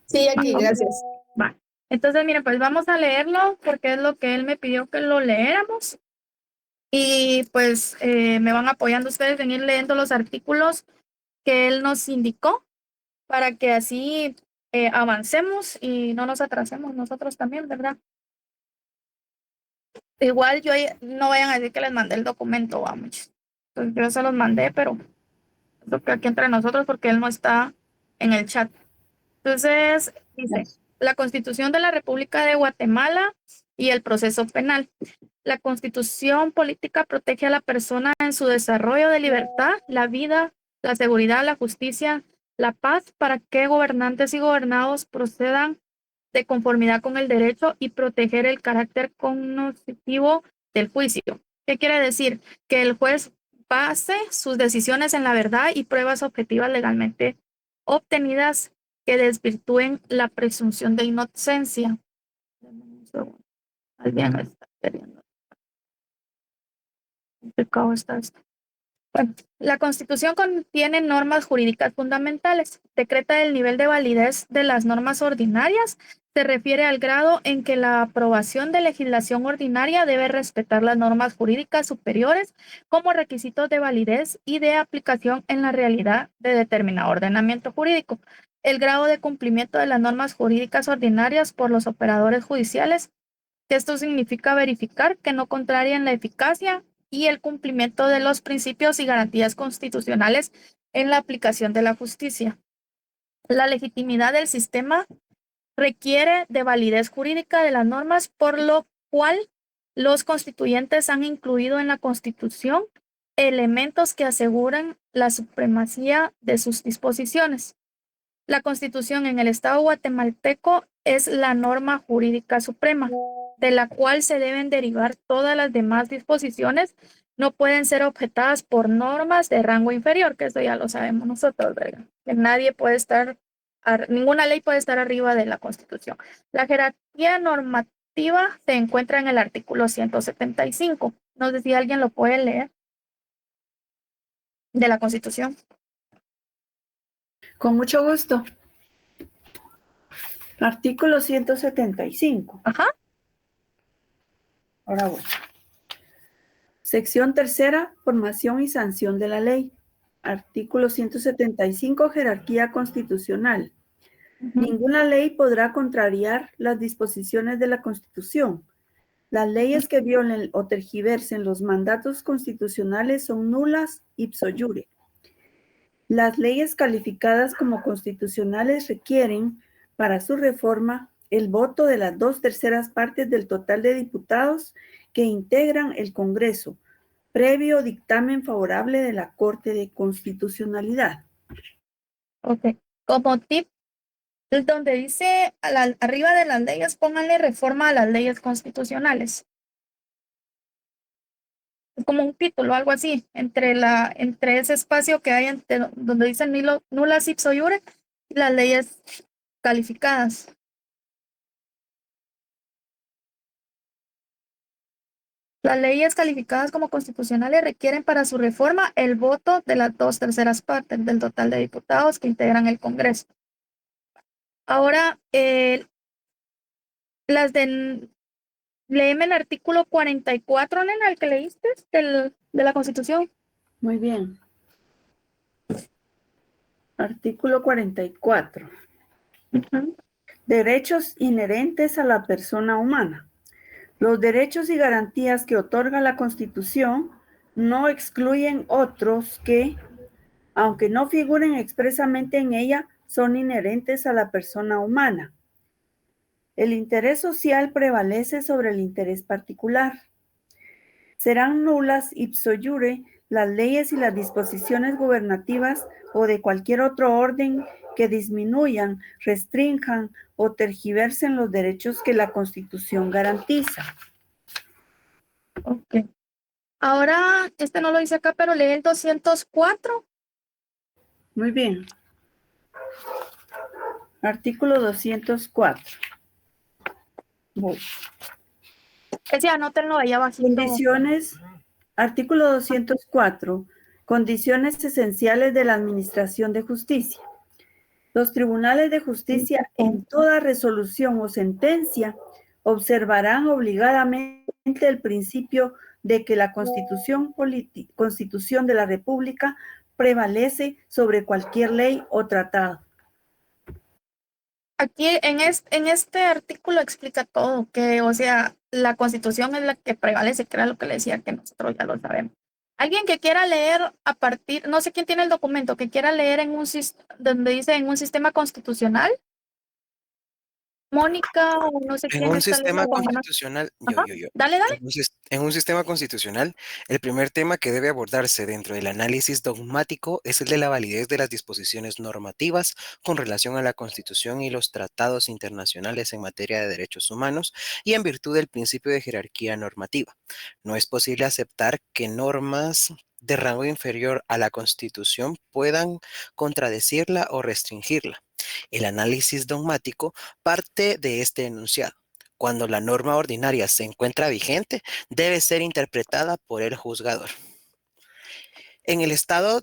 Sí, Va, aquí, ok. gracias. Va. Entonces, miren, pues vamos a leerlo porque es lo que él me pidió que lo leéramos. Y pues me van apoyando ustedes en ir leyendo los artículos que él nos indicó para que así avancemos y no nos atrasemos nosotros también, ¿verdad? Igual no vayan a decir que les mandé el documento, vamos. Pues yo se los mandé, pero lo que aquí entre nosotros porque él no está en el chat. Entonces, dice, la Constitución de la República de Guatemala y el proceso penal. La Constitución política protege a la persona en su desarrollo de libertad, la vida, la seguridad, la justicia, la paz, para que gobernantes y gobernados procedan de conformidad con el derecho y proteger el carácter cognoscitivo del juicio. ¿Qué quiere decir? Que el juez base sus decisiones en la verdad y pruebas objetivas legalmente obtenidas que desvirtúen la presunción de inocencia. Alguien está queriendo. ¿Cómo está esto? Bueno, la Constitución contiene normas jurídicas fundamentales, decreta el nivel de validez de las normas ordinarias, se refiere al grado en que la aprobación de legislación ordinaria debe respetar las normas jurídicas superiores como requisitos de validez y de aplicación en la realidad de determinado ordenamiento jurídico. El grado de cumplimiento de las normas jurídicas ordinarias por los operadores judiciales, que esto significa verificar que no contrarien la eficacia y el cumplimiento de los principios y garantías constitucionales en la aplicación de la justicia. La legitimidad del sistema requiere de validez jurídica de las normas, por lo cual los constituyentes han incluido en la Constitución elementos que aseguran la supremacía de sus disposiciones. La Constitución en el Estado guatemalteco es la norma jurídica suprema, de la cual se deben derivar todas las demás disposiciones. No pueden ser objetadas por normas de rango inferior, que eso ya lo sabemos nosotros, ¿verdad? Que nadie puede estar, ninguna ley puede estar arriba de la Constitución. La jerarquía normativa se encuentra en el artículo 175. No sé si alguien lo puede leer de la Constitución. Con mucho gusto. Artículo 175. Ajá. Ahora voy. Sección tercera, formación y sanción de la ley. Artículo 175, jerarquía constitucional. Ninguna ley podrá contrariar las disposiciones de la Constitución. Las leyes que violen o tergiversen los mandatos constitucionales son nulas ipso iure. Las leyes calificadas como constitucionales requieren, para su reforma, el voto de las 2/3 partes del total de diputados que integran el Congreso, previo dictamen favorable de la Corte de Constitucionalidad. Ok. Como tip, donde dice arriba de las leyes, pónganle reforma a las leyes constitucionales. Es como un título, algo así, entre ese espacio que hay donde dicen nulas ipso iure y las leyes calificadas. Las leyes calificadas como constitucionales requieren para su reforma el voto de las 2/3 partes del total de diputados que integran el Congreso. Ahora, léeme el artículo 44, nena, el que leíste de la Constitución. Muy bien. Artículo 44. Derechos inherentes a la persona humana. Los derechos y garantías que otorga la Constitución no excluyen otros que, aunque no figuren expresamente en ella, son inherentes a la persona humana. El interés social prevalece sobre el interés particular. Serán nulas ipso iure las leyes y las disposiciones gubernativas o de cualquier otro orden que disminuyan, restrinjan o tergiversen los derechos que la Constitución garantiza. Ok. Ahora, no lo dice acá, pero lee el 204. Muy bien. Artículo 204. Voy. Ese anótenlo ahí abajito. Condiciones. Artículo 204. Condiciones esenciales de la administración de justicia. Los tribunales de justicia en toda resolución o sentencia observarán obligadamente el principio de que la Constitución de la República prevalece sobre cualquier ley o tratado. Aquí en este artículo explica todo, que, o sea, la Constitución es la que prevalece, que era lo que le decía, que nosotros ya lo sabemos. Alguien que quiera leer a partir, no sé quién tiene el documento, que quiera leer donde dice en un sistema constitucional, Mónica o no sé En quién un está sistema leyendo. constitucional, Ajá, dale, dale. En un sistema constitucional, el primer tema que debe abordarse dentro del análisis dogmático es el de la validez de las disposiciones normativas con relación a la Constitución y los tratados internacionales en materia de derechos humanos y en virtud del principio de jerarquía normativa. No es posible aceptar que normas de rango inferior a la Constitución puedan contradecirla o restringirla. El análisis dogmático parte de este enunciado. Cuando la norma ordinaria se encuentra vigente, debe ser interpretada por el juzgador. En el Estado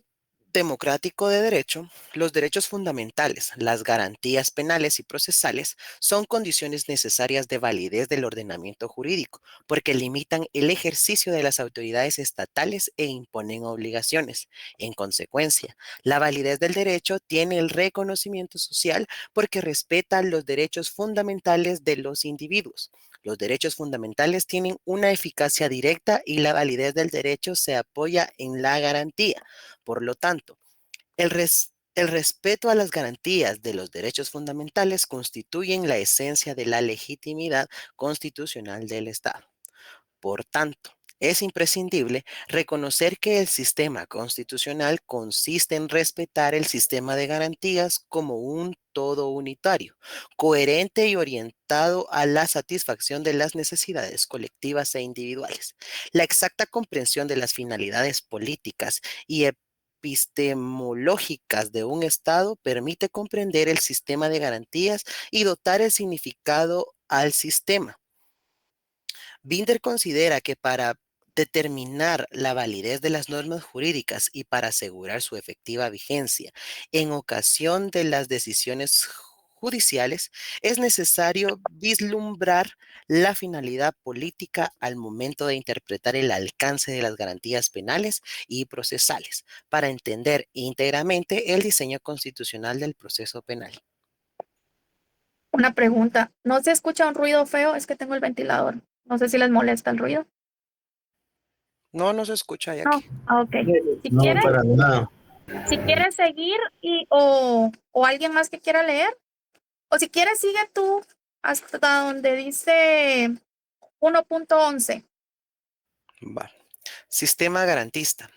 democrático de derecho, los derechos fundamentales, las garantías penales y procesales son condiciones necesarias de validez del ordenamiento jurídico, porque limitan el ejercicio de las autoridades estatales e imponen obligaciones. En consecuencia, la validez del derecho tiene el reconocimiento social porque respeta los derechos fundamentales de los individuos. Los derechos fundamentales tienen una eficacia directa y la validez del derecho se apoya en la garantía. Por lo tanto, el respeto a las garantías de los derechos fundamentales constituyen la esencia de la legitimidad constitucional del Estado. Por tanto, es imprescindible reconocer que el sistema constitucional consiste en respetar el sistema de garantías como un todo unitario, coherente y orientado a la satisfacción de las necesidades colectivas e individuales. La exacta comprensión de las finalidades políticas y epistemológicas de un Estado permite comprender el sistema de garantías y dotar el significado al sistema. Binder considera que para determinar la validez de las normas jurídicas y para asegurar su efectiva vigencia en ocasión de las decisiones judiciales, es necesario vislumbrar la finalidad política al momento de interpretar el alcance de las garantías penales y procesales, para entender íntegramente el diseño constitucional del proceso penal. Una pregunta. ¿No se escucha un ruido feo? Es que tengo el ventilador. No sé si les molesta el ruido. No, no se escucha, No. Jackie. Ah, ok. Si No, quieres, para nada. si quieres seguir o alguien más que quiera leer, o si quieres sigue tú hasta donde dice 1.11. Va. Sistema garantista.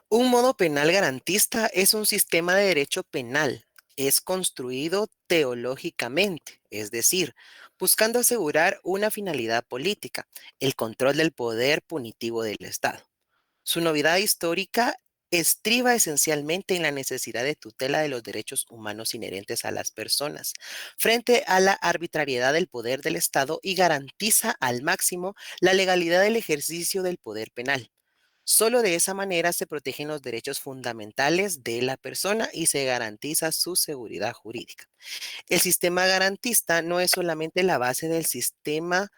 Un modo penal garantista es un sistema de derecho penal. Es construido teológicamente, es decir, buscando asegurar una finalidad política, el control del poder punitivo del Estado. Su novedad histórica estriba esencialmente en la necesidad de tutela de los derechos humanos inherentes a las personas frente a la arbitrariedad del poder del Estado y garantiza al máximo la legalidad del ejercicio del poder penal. Solo de esa manera se protegen los derechos fundamentales de la persona y se garantiza su seguridad jurídica. El sistema garantista no es solamente la base del sistema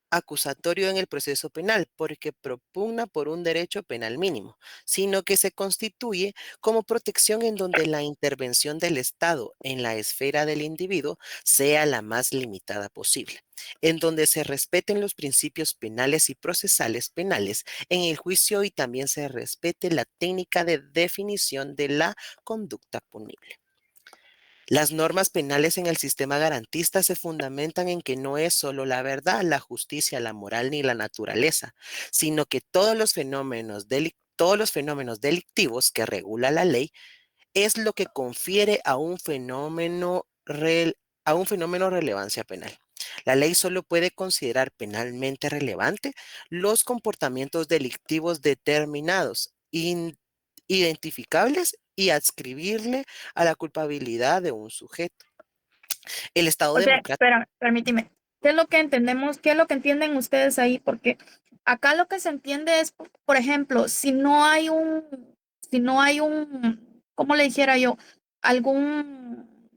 acusatorio en el proceso penal, porque propugna por un derecho penal mínimo, sino que se constituye como protección en donde la intervención del Estado en la esfera del individuo sea la más limitada posible, en donde se respeten los principios penales y procesales penales en el juicio y también se respete la técnica de definición de la conducta punible. Las normas penales en el sistema garantista se fundamentan en que no es solo la verdad, la justicia, la moral ni la naturaleza, sino que todos los fenómenos delictivos que regula la ley es lo que confiere a un fenómeno relevancia penal. La ley solo puede considerar penalmente relevante los comportamientos delictivos determinados, identificables y adscribirle a la culpabilidad de un sujeto. El Estado O sea, democrático. espera, permíteme. ¿Qué es lo que entendemos? ¿Qué es lo que entienden ustedes ahí? Porque acá lo que se entiende es, por ejemplo, si no hay un, ¿cómo le dijera yo? algún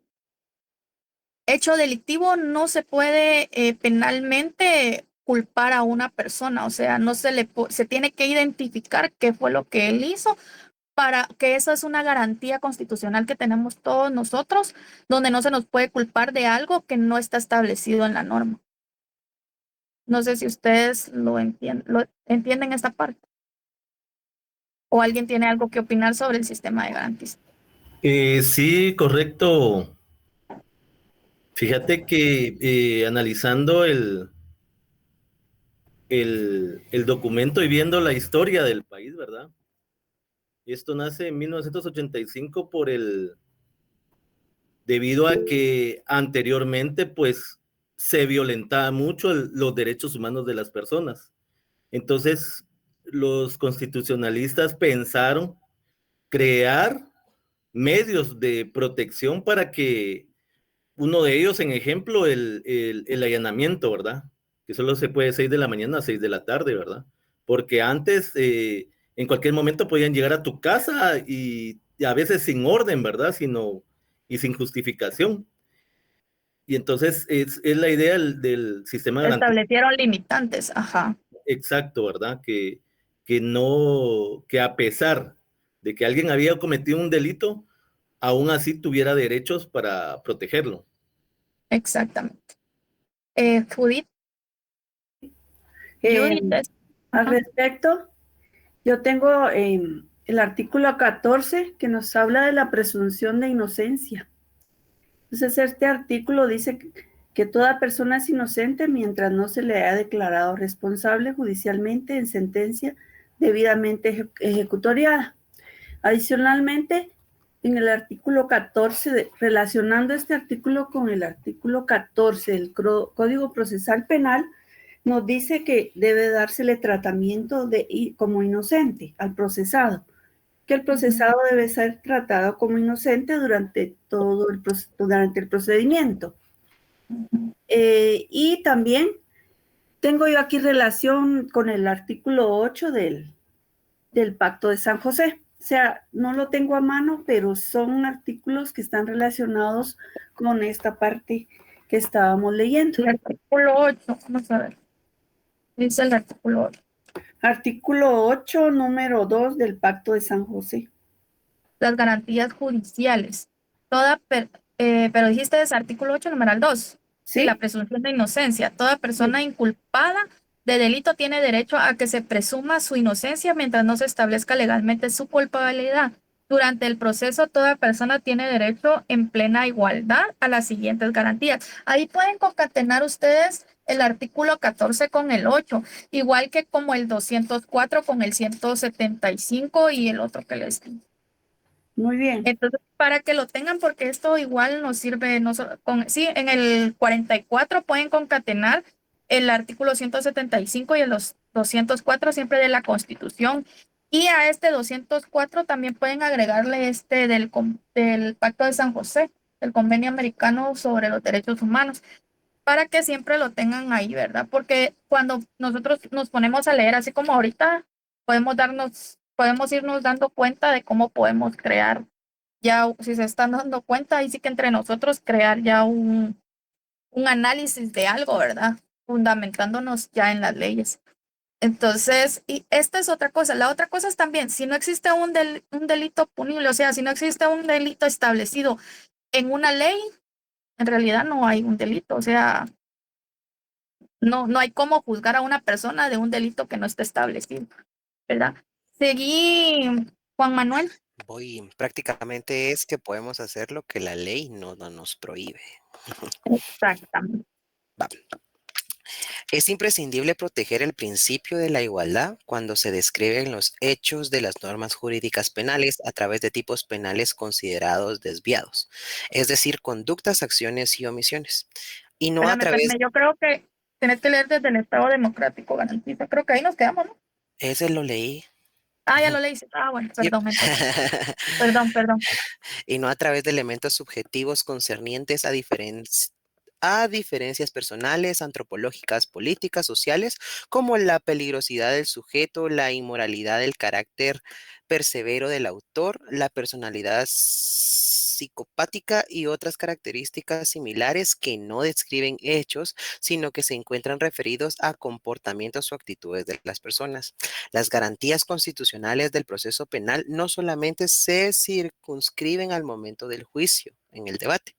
hecho delictivo, no se puede penalmente culpar a una persona, o sea, no se se tiene que identificar qué fue lo que él hizo para que esa es una garantía constitucional que tenemos todos nosotros, donde no se nos puede culpar de algo que no está establecido en la norma. No sé si ustedes lo entienden esta parte o alguien tiene algo que opinar sobre el sistema de garantías. Sí, correcto. Fíjate que analizando el documento y viendo la historia del país, ¿verdad? Esto nace en 1985 debido a que anteriormente, pues, se violentaba mucho los derechos humanos de las personas. Entonces, los constitucionalistas pensaron crear medios de protección para que uno de ellos, en ejemplo, el allanamiento, ¿verdad? Que solo se puede 6 de la mañana a 6 de la tarde, ¿verdad? Porque antes, en cualquier momento podían llegar a tu casa y a veces sin orden, ¿verdad? Y sin justificación. Y entonces es la idea del sistema garantista. Establecieron limitantes, ajá. Exacto, ¿verdad? Que a pesar de que alguien había cometido un delito, aún así tuviera derechos para protegerlo. Exactamente. Judith, Eh, Judith, Al respecto, yo tengo el artículo 14 que nos habla de la presunción de inocencia. Entonces, este artículo dice que toda persona es inocente mientras no se le haya declarado responsable judicialmente en sentencia debidamente ejecutoriada. Adicionalmente, en el artículo 14, relacionando este artículo con el artículo 14 del Código Procesal Penal, nos dice que debe dársele tratamiento como inocente al procesado, que el procesado debe ser tratado como inocente durante durante el procedimiento. Y también tengo yo aquí relación con el artículo 8 del Pacto de San José. O sea, no lo tengo a mano, pero son artículos que están relacionados con esta parte que estábamos leyendo. el artículo 8, vamos a ver. Dice el artículo 8. Artículo 8, número 2 del Pacto de San José. Las garantías judiciales. Pero dijiste ese artículo 8, numeral 2. ¿Sí? La presunción de inocencia. Toda persona inculpada de delito tiene derecho a que se presuma su inocencia mientras no se establezca legalmente su culpabilidad. Durante el proceso, toda persona tiene derecho en plena igualdad a las siguientes garantías. Ahí pueden concatenar ustedes el artículo 14 con el 8, igual que como el 204 con el 175 y el otro que les di. Muy bien. Entonces, para que lo tengan, porque esto igual nos sirve, sí, en el 44 pueden concatenar el artículo 175 y el 204 siempre de la Constitución. Y a este 204 también pueden agregarle este del Pacto de San José, el Convenio Americano sobre los Derechos Humanos, para que siempre lo tengan ahí, ¿verdad? Porque cuando nosotros nos ponemos a leer, así como ahorita, podemos irnos dando cuenta de cómo podemos crear ya, si se están dando cuenta, ahí sí que entre nosotros crear ya un análisis de algo, ¿verdad? Fundamentándonos ya en las leyes. Entonces, y esta es otra cosa. La otra cosa es también, si no existe un delito punible, o sea, si no existe un delito establecido en una ley, en realidad no hay un delito, o sea, no hay cómo juzgar a una persona de un delito que no está establecido, ¿verdad? Seguí, Juan Manuel. Prácticamente es que podemos hacer lo que la ley no nos prohíbe. Exactamente. Va. Es imprescindible proteger el principio de la igualdad cuando se describen los hechos de las normas jurídicas penales a través de tipos penales considerados desviados, es decir, conductas, acciones y omisiones. Y no a través... Espérame, yo creo que tenés que leer desde el Estado Democrático Garantiza. Creo que ahí nos quedamos, ¿no? Ese lo leí. Ah, ya lo leíste. Ah, bueno, Sí. perdón, entonces. Perdón. Y no a través de elementos subjetivos concernientes a diferencias personales, antropológicas, políticas, sociales, como la peligrosidad del sujeto, la inmoralidad del carácter persevero del autor, la personalidad psicopática y otras características similares que no describen hechos, sino que se encuentran referidos a comportamientos o actitudes de las personas. Las garantías constitucionales del proceso penal no solamente se circunscriben al momento del juicio, en el debate,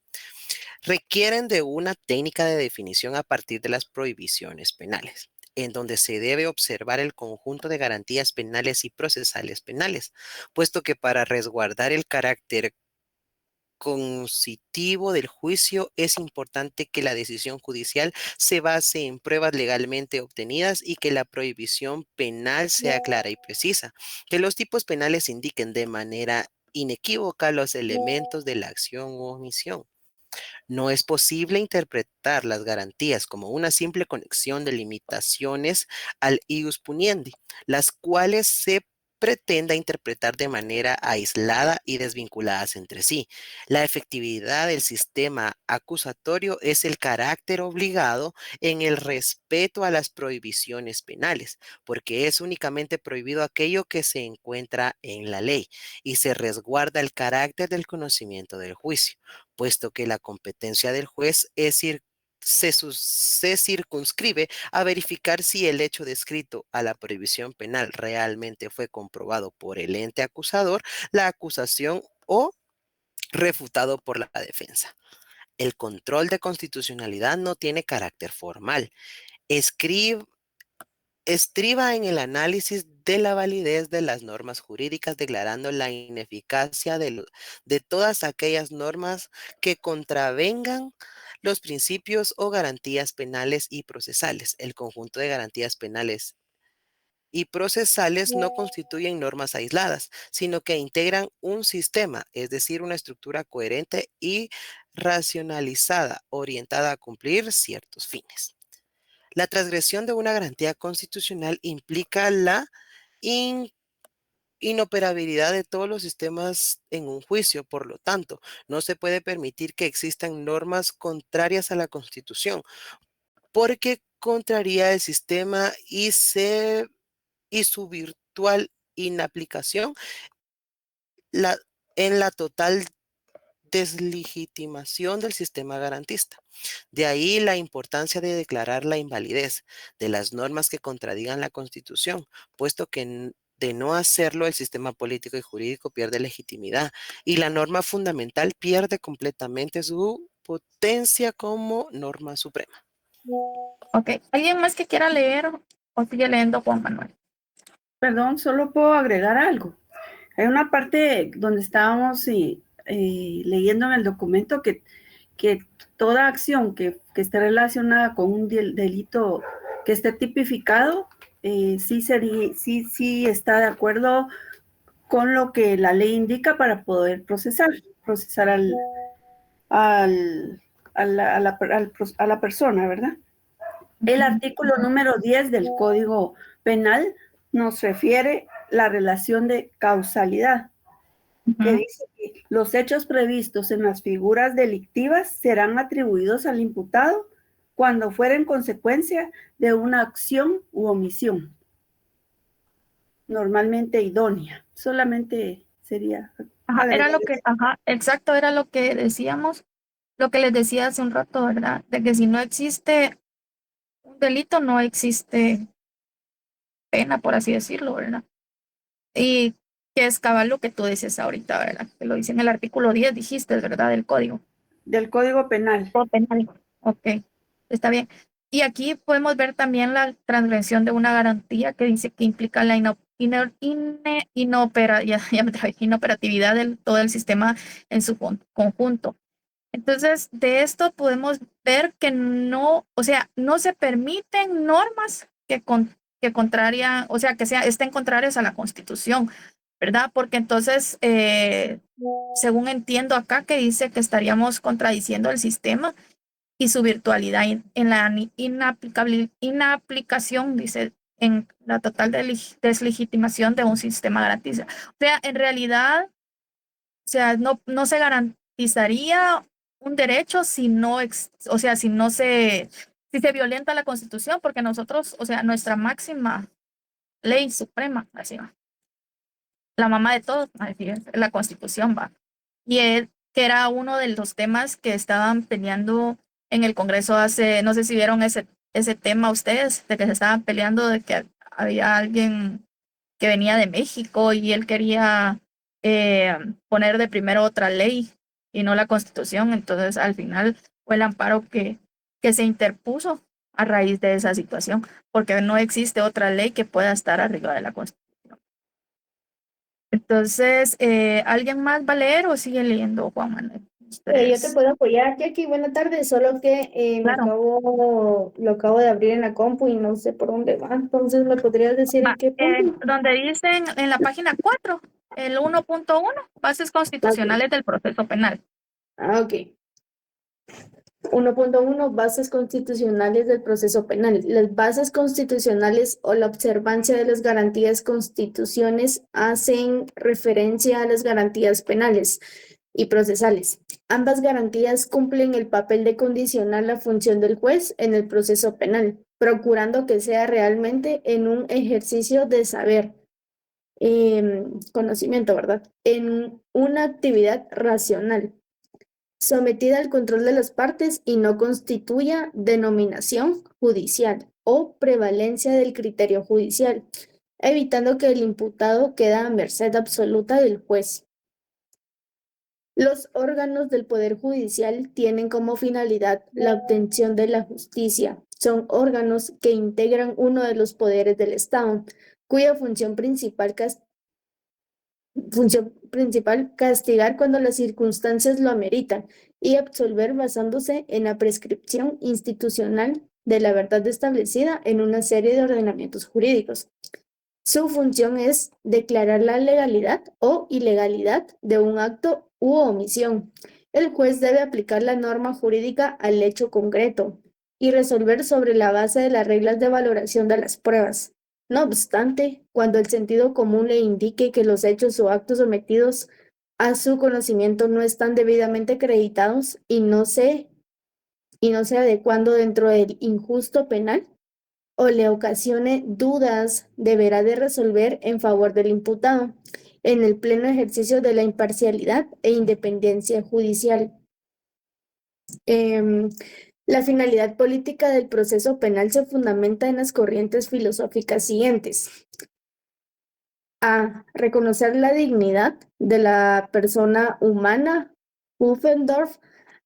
requieren de una técnica de definición a partir de las prohibiciones penales, en donde se debe observar el conjunto de garantías penales y procesales penales, puesto que para resguardar el carácter concitivo del juicio es importante que la decisión judicial se base en pruebas legalmente obtenidas y que la prohibición penal sea clara y precisa, que los tipos penales indiquen de manera inequívoca los elementos de la acción u omisión. No es posible interpretar las garantías como una simple conexión de limitaciones al ius puniendi, las cuales se pretenda interpretar de manera aislada y desvinculadas entre sí. La efectividad del sistema acusatorio es el carácter obligado en el respeto a las prohibiciones penales, porque es únicamente prohibido aquello que se encuentra en la ley y se resguarda el carácter del conocimiento del juicio, puesto que la competencia del juez se circunscribe a verificar si el hecho descrito a la prohibición penal realmente fue comprobado por el ente acusador, la acusación o refutado por la defensa. El control de constitucionalidad no tiene carácter formal. Estriba en el análisis de la validez de las normas jurídicas, declarando la ineficacia de todas aquellas normas que contravengan los principios o garantías penales y procesales. El conjunto de garantías penales y procesales no constituyen normas aisladas, sino que integran un sistema, es decir, una estructura coherente y racionalizada, orientada a cumplir ciertos fines. La transgresión de una garantía constitucional implica la inoperabilidad de todos los sistemas en un juicio. Por lo tanto, no se puede permitir que existan normas contrarias a la Constitución, porque contraría el sistema y su virtual inaplicación la, en la total deslegitimación del sistema garantista. De ahí la importancia de declarar la invalidez de las normas que contradigan la Constitución, puesto que de no hacerlo el sistema político y jurídico pierde legitimidad y la norma fundamental pierde completamente su potencia como norma suprema. Ok, ¿alguien más que quiera leer o sigue leyendo Juan Manuel? Perdón, solo puedo agregar algo. Hay una parte donde estábamos leyendo en el documento que toda acción que esté relacionada con un delito que esté tipificado, sí está de acuerdo con lo que la ley indica para poder procesar a la persona, ¿verdad? El artículo número 10 del Código Penal nos refiere la relación de causalidad, que dice que los hechos previstos en las figuras delictivas serán atribuidos al imputado cuando fueren consecuencia de una acción u omisión, normalmente idónea. Solamente sería... Era lo que, exacto, era lo que decíamos, lo que les decía hace un rato, ¿verdad? De que si no existe un delito, no existe pena, por así decirlo, ¿verdad? Y que es cabal lo que tú dices ahorita, ¿verdad? Que lo dice en el artículo 10, dijiste, ¿verdad? Del código. Del Código Penal. Penal. Ok, está bien. Y aquí podemos ver también la transgresión de una garantía que dice que implica la inoperatividad de todo el sistema en su conjunto. Entonces, de esto podemos ver que no, o sea, no se permiten normas que contrarian, o sea, que estén contrarias a la Constitución, ¿verdad? Porque entonces, según entiendo acá, que dice que estaríamos contradiciendo el sistema y su virtualidad en la inaplicación, dice, en la total deslegitimación de un sistema garantista. O sea, en realidad, o sea, no se garantizaría un derecho si no, o sea, si se violenta la Constitución, porque nosotros, o sea, nuestra máxima ley suprema, así va, la mamá de todos, es la Constitución, va. Y que era uno de los temas que estaban peleando en el Congreso hace, no sé si vieron ese tema ustedes, de que se estaban peleando de que había alguien que venía de México y él quería poner de primero otra ley y no la Constitución. Entonces, al final fue el amparo que se interpuso a raíz de esa situación, porque no existe otra ley que pueda estar arriba de la Constitución. Entonces, ¿alguien más va a leer o sigue leyendo, Juan Manuel? Yo te puedo apoyar, Jackie. Buenas tardes, solo que Claro. lo acabo de abrir en la compu y no sé por dónde va. Entonces, ¿me podrías decir en qué punto? Donde dicen en la página 4, el 1.1, bases constitucionales del proceso penal. Ok. 1.1, bases constitucionales del proceso penal. Las bases constitucionales o la observancia de las garantías constituciones hacen referencia a las garantías penales y procesales. Ambas garantías cumplen el papel de condicionar la función del juez en el proceso penal, procurando que sea realmente en un ejercicio de saber, conocimiento, ¿verdad? En una actividad racional, sometida al control de las partes y no constituya denominación judicial o prevalencia del criterio judicial, evitando que el imputado quede a merced absoluta del juez. Los órganos del Poder Judicial tienen como finalidad la obtención de la justicia. Son órganos que integran uno de los poderes del Estado, cuya función principal castigar cuando las circunstancias lo ameritan y absolver basándose en la prescripción institucional de la verdad establecida en una serie de ordenamientos jurídicos. Su función es declarar la legalidad o ilegalidad de un acto u omisión. El juez debe aplicar la norma jurídica al hecho concreto y resolver sobre la base de las reglas de valoración de las pruebas. No obstante, cuando el sentido común le indique que los hechos o actos sometidos a su conocimiento no están debidamente acreditados y no se adecuando dentro del injusto penal, o le ocasione dudas, deberá de resolver en favor del imputado, en el pleno ejercicio de la imparcialidad e independencia judicial. La finalidad política del proceso penal se fundamenta en las corrientes filosóficas siguientes. A. Reconocer la dignidad de la persona humana. Pufendorf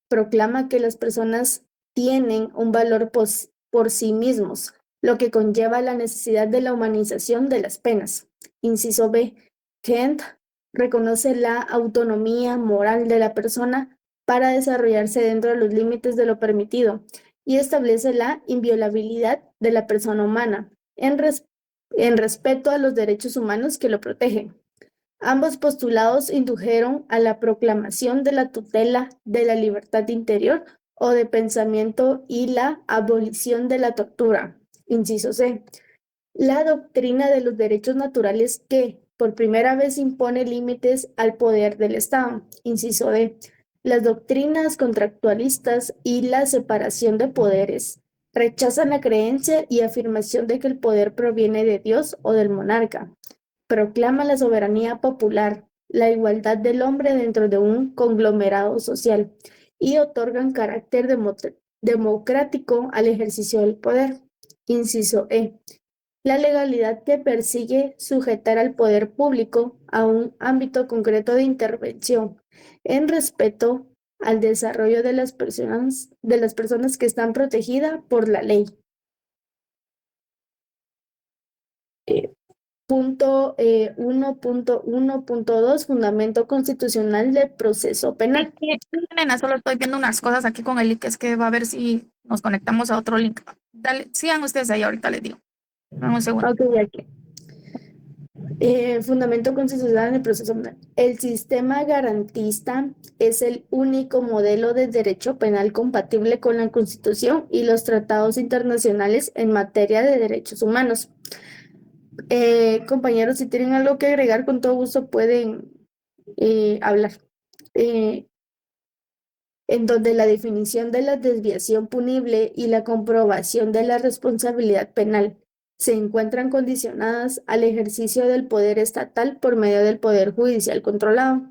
proclama que las personas tienen un valor por sí mismos, lo que conlleva la necesidad de la humanización de las penas. Inciso B. Kant reconoce la autonomía moral de la persona para desarrollarse dentro de los límites de lo permitido y establece la inviolabilidad de la persona humana en respeto a los derechos humanos que lo protegen. Ambos postulados indujeron a la proclamación de la tutela de la libertad interior o de pensamiento y la abolición de la tortura. Inciso C. La doctrina de los derechos naturales que, por primera vez, impone límites al poder del Estado. Inciso D. Las doctrinas contractualistas y la separación de poderes rechazan la creencia y afirmación de que el poder proviene de Dios o del monarca. Proclama la soberanía popular, la igualdad del hombre dentro de un conglomerado social y otorgan carácter democrático al ejercicio del poder. Inciso E. La legalidad que persigue sujetar al poder público a un ámbito concreto de intervención en respeto al desarrollo de las personas que están protegidas por la ley. Punto 1.1.2, fundamento constitucional del proceso penal. Nena, solo estoy viendo unas cosas aquí con el link, es que va a ver si nos conectamos a otro link. Dale, sigan ustedes ahí, ahorita les digo. Dame un segundo. Ok, aquí. Fundamento constitucional del proceso penal. El sistema garantista es el único modelo de derecho penal compatible con la Constitución y los tratados internacionales en materia de derechos humanos. Compañeros, si tienen algo que agregar, con todo gusto pueden hablar. En donde la definición de la desviación punible y la comprobación de la responsabilidad penal se encuentran condicionadas al ejercicio del poder estatal por medio del poder judicial controlado.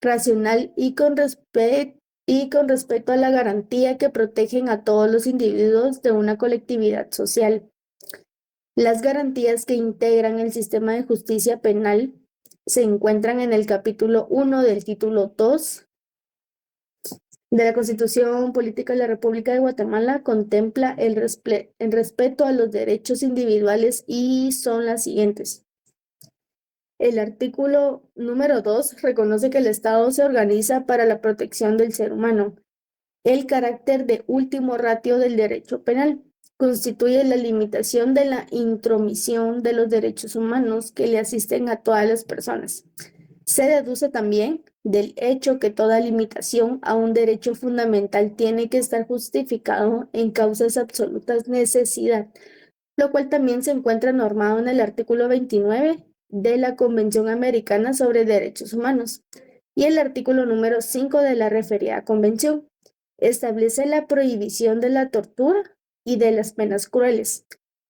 racional y con respecto a la garantía que protegen a todos los individuos de una colectividad social. Las garantías que integran el sistema de justicia penal se encuentran en el capítulo 1 del título 2 de la Constitución Política de la República de Guatemala. Contempla el respeto a los derechos individuales y son las siguientes. El artículo número 2 reconoce que el Estado se organiza para la protección del ser humano. El carácter de último ratio del derecho penal constituye la limitación de la intromisión de los derechos humanos que le asisten a todas las personas. Se deduce también del hecho que toda limitación a un derecho fundamental tiene que estar justificado en causas absolutas necesidad, lo cual también se encuentra normado en el artículo 29 de la Convención Americana sobre Derechos Humanos y el artículo número 5 de la referida convención. Establece la prohibición de la tortura y de las penas crueles,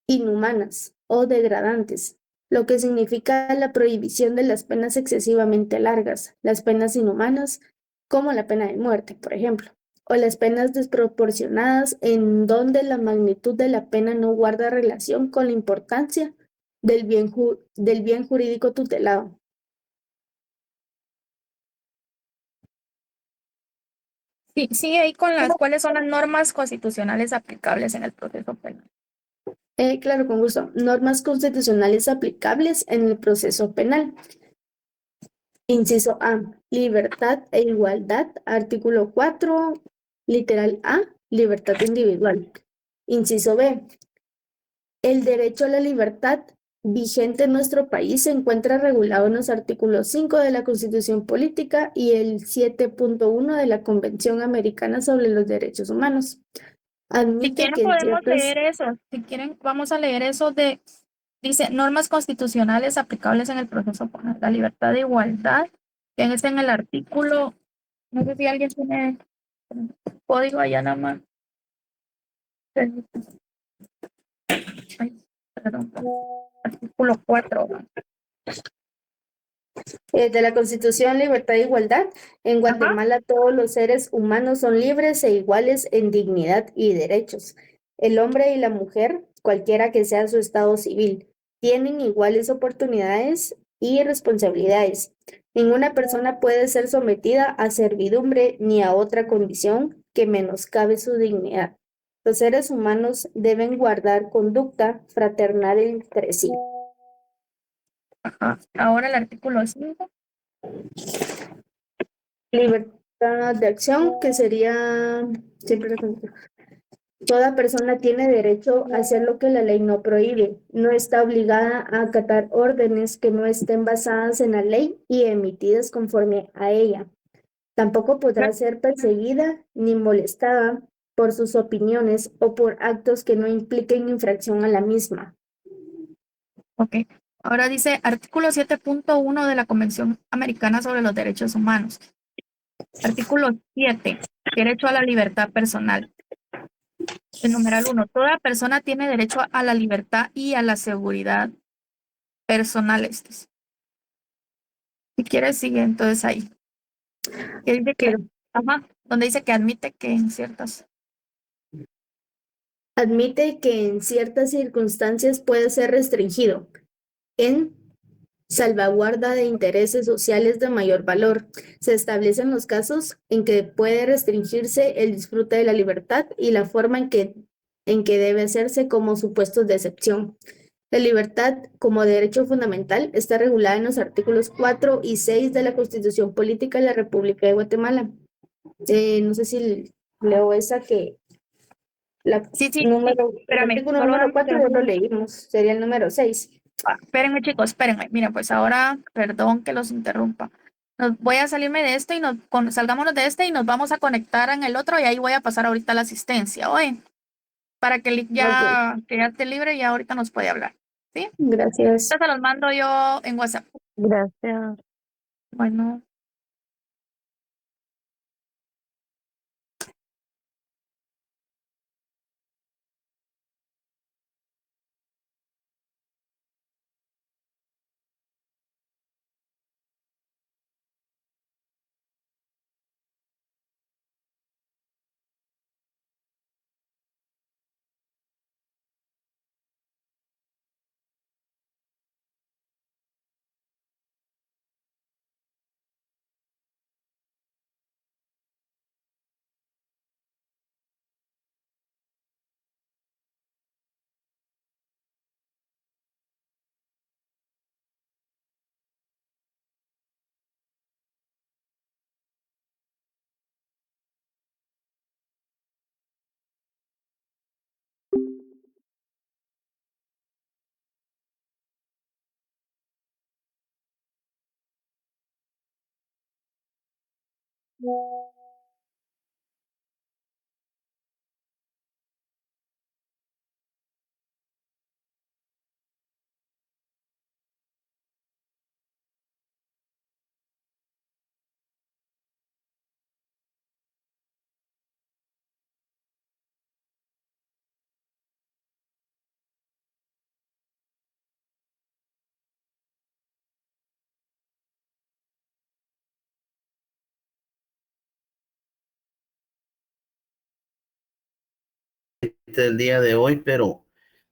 inhumanas o degradantes, lo que significa la prohibición de las penas excesivamente largas, las penas inhumanas, como la pena de muerte, por ejemplo, o las penas desproporcionadas en donde la magnitud de la pena no guarda relación con la importancia del bien jurídico tutelado. Sí, sigue ahí con cuáles son las normas constitucionales aplicables en el proceso penal. Claro, con gusto. Normas constitucionales aplicables en el proceso penal. Inciso A, libertad e igualdad. Artículo 4, literal A, libertad individual. Inciso B, el derecho a la libertad vigente en nuestro país se encuentra regulado en los artículos 5 de la Constitución Política y el 7.1 de la Convención Americana sobre los Derechos Humanos. Si Admite quieren que en podemos ciertas... leer eso. Si quieren, vamos a leer eso de, dice, normas constitucionales aplicables en el proceso penal. La libertad de igualdad, que está en el artículo, no sé si alguien tiene código allá nada más. Ay, perdón. Artículo 4. De la Constitución, libertad e igualdad. En Ajá. Guatemala todos los seres humanos son libres e iguales en dignidad y derechos. El hombre y la mujer, cualquiera que sea su estado civil, tienen iguales oportunidades y responsabilidades. Ninguna persona puede ser sometida a servidumbre ni a otra condición que menoscabe su dignidad. Los seres humanos deben guardar conducta fraternal entre sí. Ajá. Ahora el artículo 5. Libertad de acción, que sería siempre toda persona tiene derecho a hacer lo que la ley no prohíbe. No está obligada a acatar órdenes que no estén basadas en la ley y emitidas conforme a ella. Tampoco podrá ser perseguida ni molestada por sus opiniones o por actos que no impliquen infracción a la misma. Ok. Ahora dice artículo 7.1 de la Convención Americana sobre los Derechos Humanos. Artículo 7. Derecho a la libertad personal. El numeral 1. Toda persona tiene derecho a la libertad y a la seguridad personales. Si quieres, sigue entonces ahí. Que dice que, Claro. ajá, donde dice que admite que en ciertas. Admite que en ciertas circunstancias puede ser restringido en salvaguarda de intereses sociales de mayor valor. Se establecen los casos en que puede restringirse el disfrute de la libertad y la forma en que debe hacerse como supuestos de excepción. La libertad como derecho fundamental está regulada en los artículos 4 y 6 de la Constitución Política de la República de Guatemala. No sé si leo esa que Sí, el espérame, artículo solo número dame un 4 ya lo segundo. leímos, sería el número 6. Espérenme, chicos, espérenme. Mira, pues ahora, perdón que los interrumpa. Voy a salirme de esto y salgámonos de este y nos vamos a conectar en el otro y ahí voy a pasar ahorita la asistencia, oye, para que Lick Ok, que ya esté libre y ya ahorita nos puede hablar. ¿Sí? gracias. Entonces se los mando yo en WhatsApp. Gracias. Bueno. El día de hoy, pero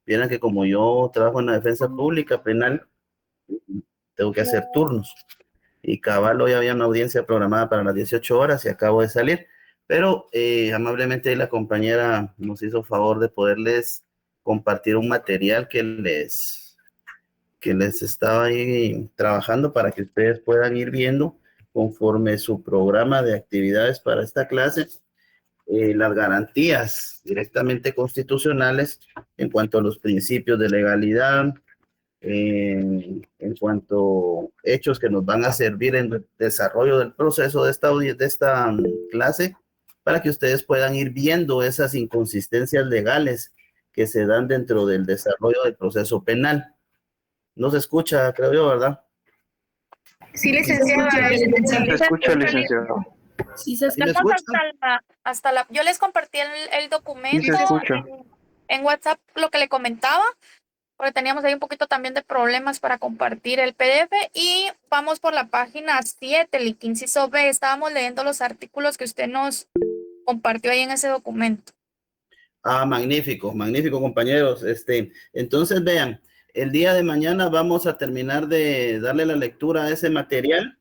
vieran que como yo trabajo en la defensa pública penal, tengo que hacer turnos. Y cabal, hoy había una audiencia programada para las 18 horas y acabo de salir. Pero amablemente la compañera nos hizo favor de poderles compartir un material que les estaba ahí trabajando para que ustedes puedan ir viendo conforme su programa de actividades para esta clase. Las garantías directamente constitucionales en cuanto a los principios de legalidad, en cuanto a hechos que nos van a servir en el desarrollo del proceso de esta clase, para que ustedes puedan ir viendo esas inconsistencias legales que se dan dentro del desarrollo del proceso penal. No se escucha, creo yo, ¿verdad? Sí, licenciada. Se escucha, licenciado. Sí, se ¿Sí me Estamos escucha? hasta la. Yo les compartí el documento Sí se escucha. en WhatsApp, lo que le comentaba, porque teníamos ahí un poquito también de problemas para compartir el PDF. Y vamos por la página 7, el inciso B. Estábamos leyendo los artículos que usted nos compartió ahí en ese documento. Ah, magnífico, magnífico, compañeros. Entonces, vean, el día de mañana vamos a terminar de darle la lectura a ese material,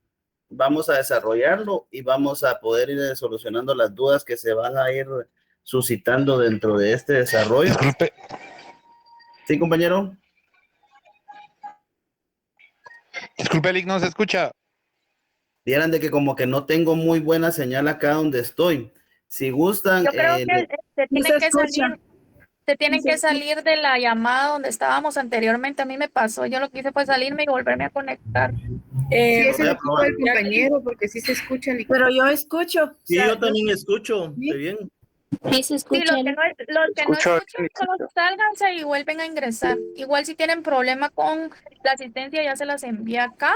vamos a desarrollarlo y vamos a poder ir solucionando las dudas que se van a ir suscitando dentro de este desarrollo. Disculpe, ¿Sí, compañero? Lick, no se escucha. Vieran de que como que no tengo muy buena señal acá donde estoy. Si gustan... Yo creo que se Sí tiene se que escucha. salir. Se tienen Sí se que escucha. salir de la llamada donde estábamos anteriormente. A mí me pasó. Yo lo que hice fue salirme y volverme a conectar. Lo voy a probar. El compañero, porque sí se escucha. Pero yo escucho. Sí, O sea, yo también escucho. Sí. Qué bien. Sí, se Sí, escucha. los que no Escucho, escuchan, solo sálganse y vuelven a ingresar. Igual si tienen problema con la asistencia, ya se las envía acá.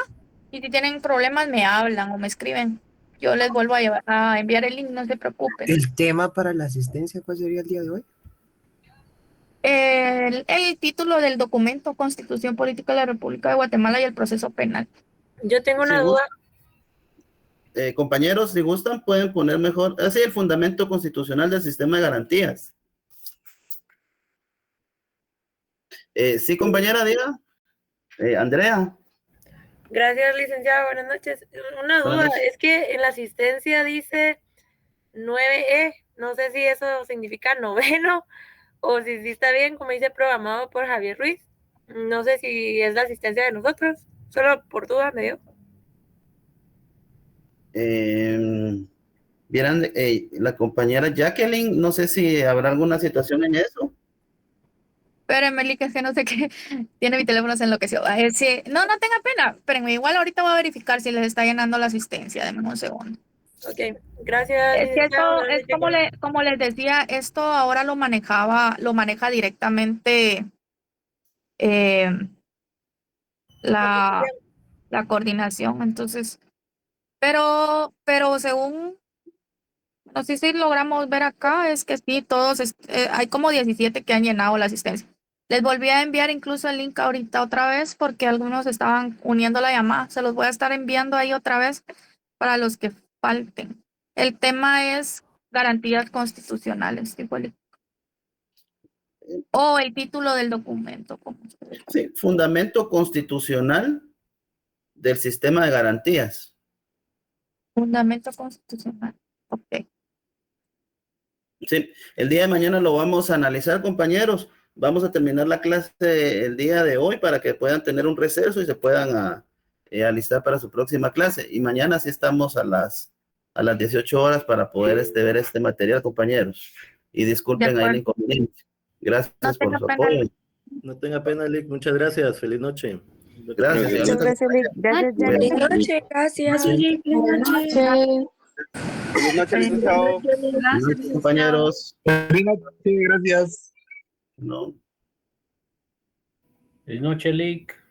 Y si tienen problemas, me hablan o me escriben. Yo les vuelvo a enviar el link, no se preocupen. ¿El tema para la asistencia cuál sería el día de hoy? El título del documento, Constitución Política de la República de Guatemala y el proceso penal. Yo tengo una Si duda. compañeros, si gustan, pueden poner mejor, así el fundamento constitucional del sistema de garantías. Sí, compañera, diga. Andrea. Gracias, licenciada. Buenas noches. Una Buenas duda, noches. es que en la asistencia dice 9E. No sé si eso significa noveno o si sí está bien, como dice programado por Javier Ruiz. No sé si es la asistencia de nosotros. Solo por duda me dio. Vieran, la compañera Jacqueline, no sé si habrá alguna situación en eso. Espérenme, Lick, es que no sé qué. Tiene mi teléfono, se enloqueció. No tenga pena. Espérenme, igual ahorita voy a verificar si les está llenando la asistencia. Denme un segundo. Ok, gracias. Es que licenciada. esto es como les decía, esto ahora lo maneja directamente eh, la coordinación. Entonces, pero según, no sé si logramos ver acá, es que sí, hay como 17 que han llenado la asistencia. Les volví a enviar incluso el link ahorita otra vez porque algunos estaban uniendo la llamada. Se los voy a estar enviando ahí otra vez para los que falten. El tema es garantías constitucionales, tipo o el título del documento. Como ustedes Sí, fundamento constitucional del sistema de garantías. Fundamento constitucional. Ok. Sí, el día de mañana lo vamos a analizar, compañeros. Vamos a terminar la clase el día de hoy para que puedan tener un receso y se puedan alistar para su próxima clase. Y mañana sí estamos a las 18 horas para poder ver este material, compañeros. Y disculpen ahí el inconveniente. Gracias por su apoyo. No tenga pena, Lick. Muchas gracias. Feliz noche. Gracias. Muchas gracias, Lick. Gracias, Jacqueline. Buenas noches, gracias. Sí, buenas noches. Buenas noches. Buenas noches, licenciado. Gracias, Compañeros, Sí, gracias. no. Buenas noches, Lick.